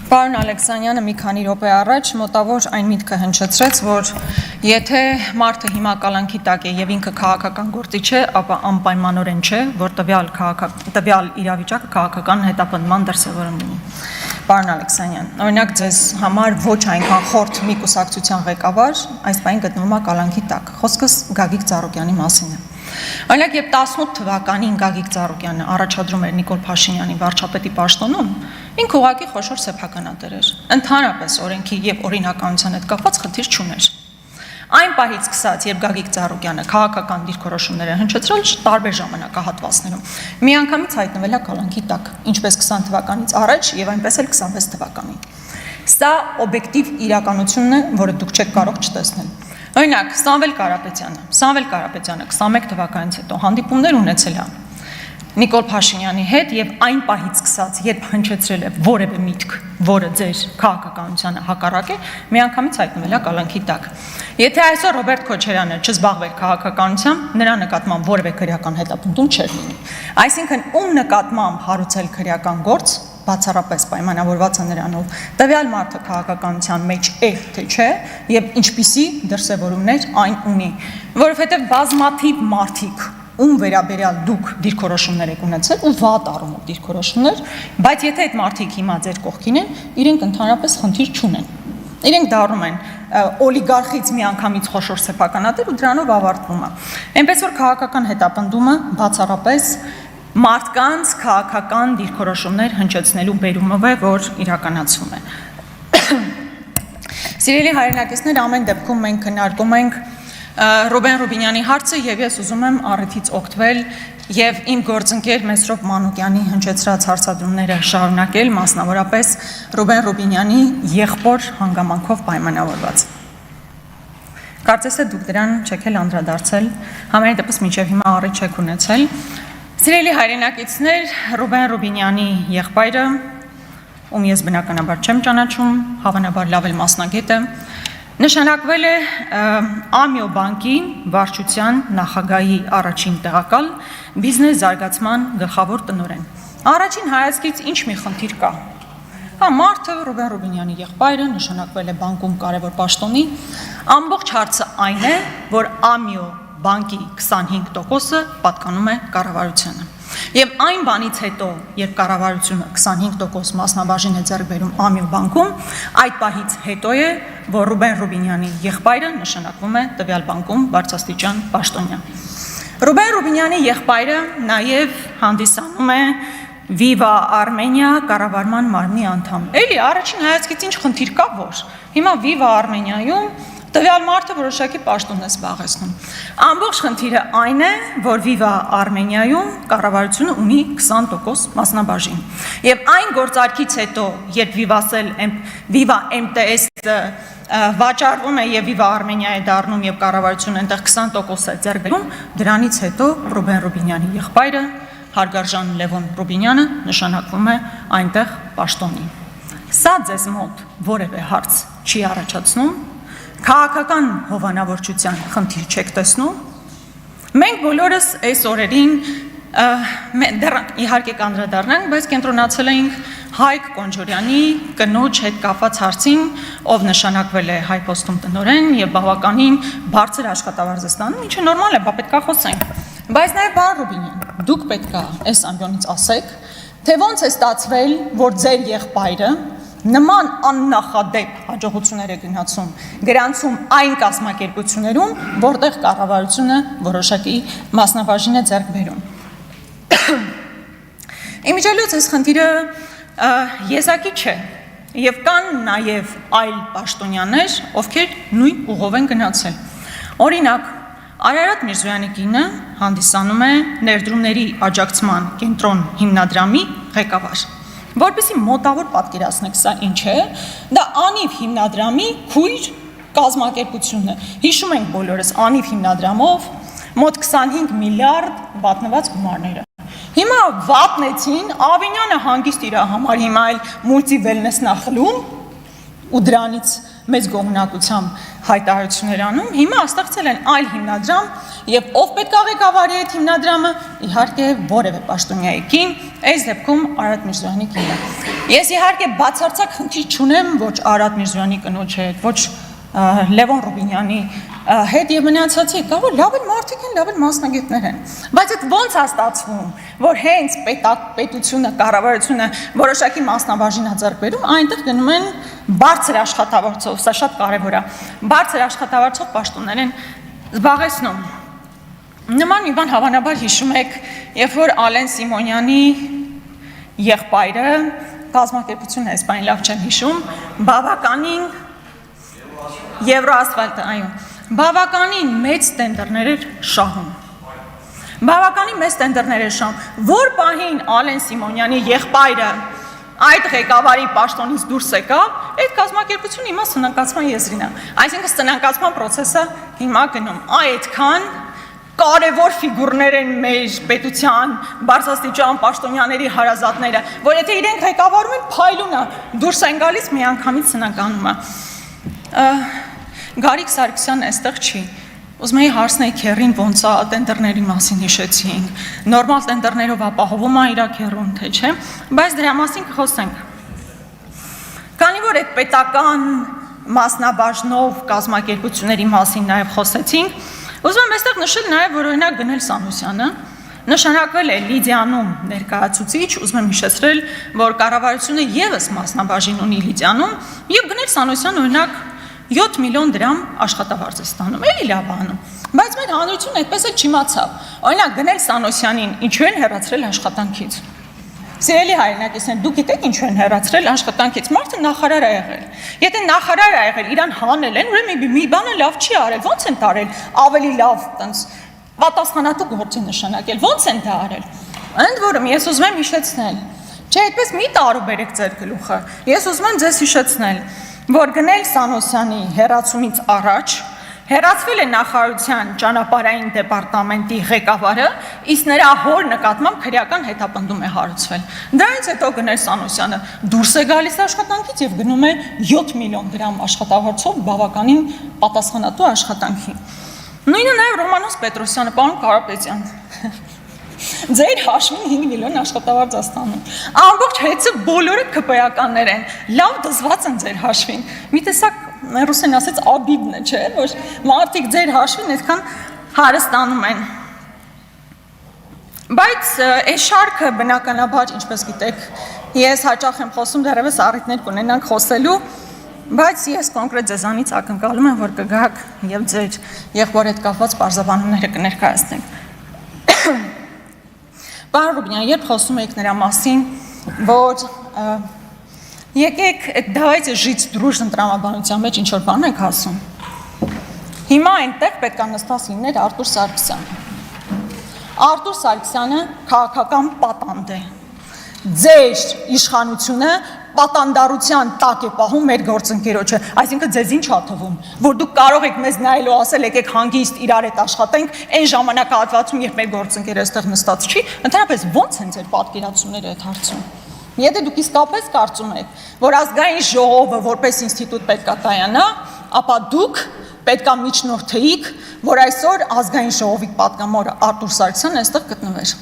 Պարոն Ալեքսանյանը մի քանի րոպե առաջ մոտավոր այն միտքը հնչեցրեց, որ եթե մարդը հիմա կալանքի տակ է եւ ինքը քաղաքական գործիչ է, ապա անպայմանորեն չէ, որ տվյալ իրավիճակը քաղաքական հետապնդման դրսևորում լինի։ Պարոն Ալեքսանյան, օրինակ ձեզ համար ոչ այնքան խորթ մի կուսակցության ղեկավար այս բանը գտնվում է կալանքի տակ։ Խոսքս Գագիկ Ծառուկյանի մասին է։ Օրինակ, երբ 18 թվականին Գագիկ Ծառուկյանը առաջադրում էր Նիկոլ Փաշինյանի վարչապետի պաշտոնում, ինքը ուղղակի խոշոր սեփականատեր էր։ Ընդհանրապես օրենքի եւ օրինականության հետ կապված խնդիր չուներ։ Այն պահից սկսած, երբ Գագիկ Ծառուկյանը քաղաքական դիրքորոշումներ է հնչեցրել տարբեր ժամանակահատվածներում, միանգամից հայտնվել է կալանքի տակ, ինչպես 20 թվականից առաջ եւ այնպես էլ 26 թվականին։ Սա օբյեկտիվ իրականությունն է, որը դուք չեք կարող չտեսնել։ Օրինակ, Սամվել Կարապետյանը 21 թվականից հետո հանդիպումներ ունեցել է Նիկոլ Փաշինյանի հետ եւ այն պահից սկսած, երբ հնչեցրել է որևէ միտք, որը ձեր քաղաքականությանը հակառակ է, միանգամից հայտնվել է կալանքի տակ։ Եթե այսօր Ռոբերտ Քոչարյանը չզբաղվեր քաղաքականությամբ, նրա նկատմամբ որևէ քրեական հետապնդում չէր լինի։ Այսինքն, ում նկատմամբ հարուցել քրեական գործ բացառապես պայմանավորված է նրանով, տվյալ մարդը քաղաքականության մեջ է, թե չէ, եւ ինչպիսի դրսևորումներ այն ունի, որովհետեւ բազմաթիվ մարդիկ, ում վերաբերյալ դուք դիրքորոշումներ եք ունեցել ու վատ առումով դիրքորոշումներ, բայց եթե այդ մարդիկ հիմա ձեր կողքին են, իրենք ընդհանրապես խնդիր չունեն։ Իրենք դառնում են օլիգարխից միանգամից խոշոր սեփականատեր ու դրանով ավարտվում է։ Այնպես որ քաղաքական հետապնդումը բացառապես մարդկանց քաղաքական դիրքորոշումներ հնչեցնելու բերումով է, որ իրականացվում է։ Սիրելի հայրենակիցներ, ամեն դեպքում մենք քննարկում ենք Ռուբեն Ռուբինյանի հարցը եւ ես ուզում եմ առիթից օգտվել եւ իմ գործընկեր Մեսրոպ Մանուկյանի հնչեցրած հարցադրումները շարունակել, մասնավորապես Ռուբեն Ռուբինյանի եղբոր հանգամանքով պայմանավորված։ Կարծես է դուք դրան չեք էլ անդրադարձել, համենայն դեպս մինչեւ հիմա առիթ չեք ունեցել։ Սիրելի հայրենակիցներ, Ռուբեն Ռուբինյանի եղբայրը, ում ես բնականաբար չեմ ճանաչում, հավանաբար լավ էլ մասնագետ է, նշանակվել է Ամիո բանկի վարչության նախագահի առաջին տեղակալ բիզնես զարգացման գլխավոր տնօրեն։ Առաջին հայացքից ինչ մի խնդիր կա։ Մարդը Ռուբեն Ռուբինյանի եղբայրը նշանակվել է բանկում կարևոր պաշտոնի, ամբողջ հարցը այն է, որ Ամիո բանկի 25%-ը պատկանում է կառավարությանը։ Եվ այն բանից հետո, երբ կառավարությունը 25% մասնաբաժին է ձեռք բերում Ամիո բանկում, այդ պահից հետո է, որ Ռուբեն Ռուբինյանի եղբայրը նշանակվում է տվյալ բանկում բարձրաստիճան պաշտոնյա։ Ռուբեն Ռուբինյանի եղբայրը նաև հանդիսանում է Viva Armenia կառավարման մարմնի անդամ։ Էլի առաջին հայացքից ինչ խնդիր կա, որ հիմա Viva Armenia-ում տվյալ մարդը որոշակի պաշտոն է զբաղեցնում։ Ամբողջ խնդիրը այն է, որ Viva Armenia-ում կառավարությունը ունի 20% մասնաբաժին։ Եվ այն գործարքից հետո, երբ Viva MTS-ը վաճառվում է եւ Viva Armenia է դառնում եւ կառավարությունը այնտեղ 20% է ձեռք բերում, դրանից հետո Ռուբեն Ռուբինյանի եղբայրը Հարգարժան Լևոն Ռուբինյանը նշանակվում է այնտեղ պաշտոնի։ Սա ձեզ մոտ որևէ հարց չի առաջացնում, քաղաքական հովանավորչության խնդիր չեք տեսնում։ Մենք բոլորս այս օրերին իհարկե կանդրադառնանք, բայց կենտրոնացել ենք Հայկ Կոնջորյանի կնոջ հետ կապված հարցին, ով նշանակվել է Հայփոստում տնօրեն եւ բավականին բարձր աշխատավարձ է ստանում, ինչը նորմալ է, բա պետք է խոսենք։ Բայց նաև պարոն Ռուբինյան, դուք պետք է այս ամբիոնից ասեք, թե ոնց է ստացվել, որ ձեր եղբայրը նման աննախադեպ հաջողություններ է գրանցում այն կազմակերպություններում, որտեղ կառավարությունը որոշակի մասնաբաժին է ձեռք բերում։ Իմիջիալոց այս խնդիրը եզակի չէ, եւ կան նաև այլ պաշտոնյաներ, ովքեր նույն ուղով են գնացել։ Օրինակ, Արարատ Միրզոյանի կինը հանդիսանում է ներդրումների աջակցման կենտրոն հիմնադրամի ղեկավար։ Որպեսզի մոտավոր պատկերացնեք սա ինչ է, դա Անիվ հիմնադրամի քույր կազմակերպությունն է։ Հիշում ենք բոլորս Անիվ հիմնադրամով մոտ 25 միլիարդ վատնված գումարները։ Հիմա վատնեցին, Ավինյանը հանգիստ իր համար հիմա էլ մուլտի վելնեսն է խլում ու դրանից մեծ գոհունակությամբ հայտարարություններ անում, հիմա ստեղծել են այլ հիմնադրամ եւ ով պետք է ղեկավարի այդ հիմնադրամը, իհարկե որևէ պաշտոնյայի կին, այս դեպքում Արարատ Միրզոյանի կինը։ Ես իհարկե բացարձակ խնդիր չունեմ ոչ Արարատ Միրզոյանի կնոջ հետ, ոչ Լևոն Ռուբինյանի հետ եւ մնացածի, կարող լավ են մարդիկ են, լավ են մասնագետներ են, բայց այդ ո՞նց է ստացվում, որ հենց պետությունը, կառավարությունը որոշակի մասնաբաժին ձեռք բերում, այնտեղ գնում են բարձր աշխատավարձով, սա շատ կարևոր է, բարձր աշխատավարձով պաշտոններ են զբաղեցնում։ Նման մի բան հավանաբար հիշում եք, երբ որ Ալեն Սիմոնյանի եղբայրը կազմակերպությունը այս բանը լավ չեմ հիշում, բավականին Եվրոասֆալտը, այո, բավականին մեծ տենդերներ էր շահում։ Բավականին մեծ տենդերներ էր շահում, որ պահին Ալեն Սիմոնյանի եղբայրը այդ ղեկավարի պաշտոնից դուրս եկավ, այդ կազմակերպությունը հիմա սնանկացման եզրին է։ Այսինքն սնանկացման process-ը հիմա գնում։ Այդքան կարևոր ֆիգուրներ են մեր պետության բարձրաստիճան պաշտոնյաների հարազատները, որ եթե իրենք ղեկավարում են, փայլուն է, դուրս են գալիս միանգամից սնանկանում է։ Գարիկ Սարգսյանն այստեղ չի։ Ուզում եի հարցնել քերին ոնց է տենդերների մասին հիշեցինք։ Նորմալ տենդերներով ապահովում է իր քերուն, թե չէ, բայց դրա մասին կխոսենք։ Քանի որ այդ պետական մասնաբաժնով կազմակերպությունների մասին նաև խոսեցինք, ուզում եմ այստեղ նշել նաև, որ օրինակ Գնել Սանոսյանը նշանակվել է Լիդիանում ներկայացուցիչ, ուզում եմ հիշեցրել, որ կառավարությունը եւս մասնաբաժին ունի Լիդիանում, եւ Գնել Սանոսյանը օրինակ 7 միլիոն դրամ աշխատավարձ է ստանում, էլի լավ անում, բայց մեր հանրությունն այդպես էլ չիմացավ։ Օրինակ Գնել Սանոսյանին ինչու են հեռացրել աշխատանքից։ Սիրելի հայրենակիցներ, դուք գիտեք ինչու են հեռացրել աշխատանքից։ Մարդը նախարար է եղել։ Եթե նախարար է եղել, իրան հանել են, ուրեմն մի բանը լավ չի արել, ո՞նց են տարել ավելի լավ տենց պատասխանատու գործի նշանակել, ո՞նց են դա արել։ Ընդ որում ես ուզում եմ հիշեցնել, չէ, այդպես մի տարուբերեք ձեր գլուխը։ Ես ուզում եմ ձեզ հիշեցնել, որ Գնել Սանոսյանի հեռացումից առաջ հեռացվել է նախարարության ճանապարհային դեպարտամենտի ղեկավարը, իսկ նրա հոր նկատմամբ քրեական հետապնդում է հարուցվել։ Դրանից հետո Գնել Սանոսյանը դուրս է գալիս աշխատանքից եւ գնում է 7 միլիոն դրամ աշխատավարձով բավականին պատասխանատու աշխատանքի։ Նույնը նաև Ռոմանոս Պետրոսյանը, պարոն Կարապետյան, ձեր հաշվին 5 միլիոն աշխատավարձ է ստանում։ Ամբողջ հեծը բոլորը ԿՊ-ականներ են, լավ դզված են ձեր հաշվին։ Մի տեսակ ռուսեն ասեց աբիդն է, չէ՞, որ մարդիկ ձեր հաշվին այդքան հարստանում են։ Բայց այս շարքը բնականաբար, ինչպես գիտեք, ես հաճախ եմ խոսում, դեռևս առիթներ կունենանք խոսելու, բայց ես կոնկրետ ձեզանից ակնկալում եմ, որ կգաք եւ ձեր եղբոր հետ կապված բարձրաբանումները կներկայացնենք։ Պարոն Ռուբինյան, երբ խոսում եք նրա մասին, որ եկեք այդ давайте жить дружно տրամաբանության մեջ ինչ որ բան եք ասում։ Հիմա այնտեղ պետք է նստած լիներ Արտուր Սարգսյանը։ Արտուր Սարգսյանը քաղաքական պատանդ է։ Ձեր իշխանությունը պատանդարության տակ է պահում մեր գործընկերոջը, այսինքն ձեզ ինչ ա թվում, որ դուք կարող եք մեզ նայելու ասել եկեք հանգիստ իրար հետ աշխատենք, այն ժամանակահատվածում, երբ մեր գործընկերը այստեղ նստած չի, ընդհանրապես ո՞նց են ձեր պատկերացումները այդ հարցում։ Եթե դուք իսկապես կարծում եք, որ ազգային ժողովը որպես ինստիտուտ պետք է կայանա, ապա դուք պետք է միջնորդեիք, որ այսօր ազգային ժողովի պատգամավոր Արտուր Սարգսյանն այստեղ գտնվեր։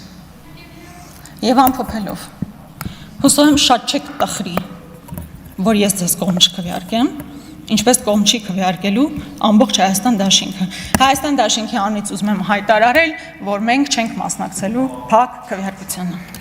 Եվ ամփոփելով հուսով եմ շատ չեք տխրի, որ ես ձեզ կողմ չքվեարկեմ, ինչպես կողմ չի քվեարկելու ամբողջ Հայաստան դաշինքը։ Հայաստան դաշինքի անունից ուզում եմ հայտարարել, որ մենք չենք մասնակցելու փակ քվեարկությանը։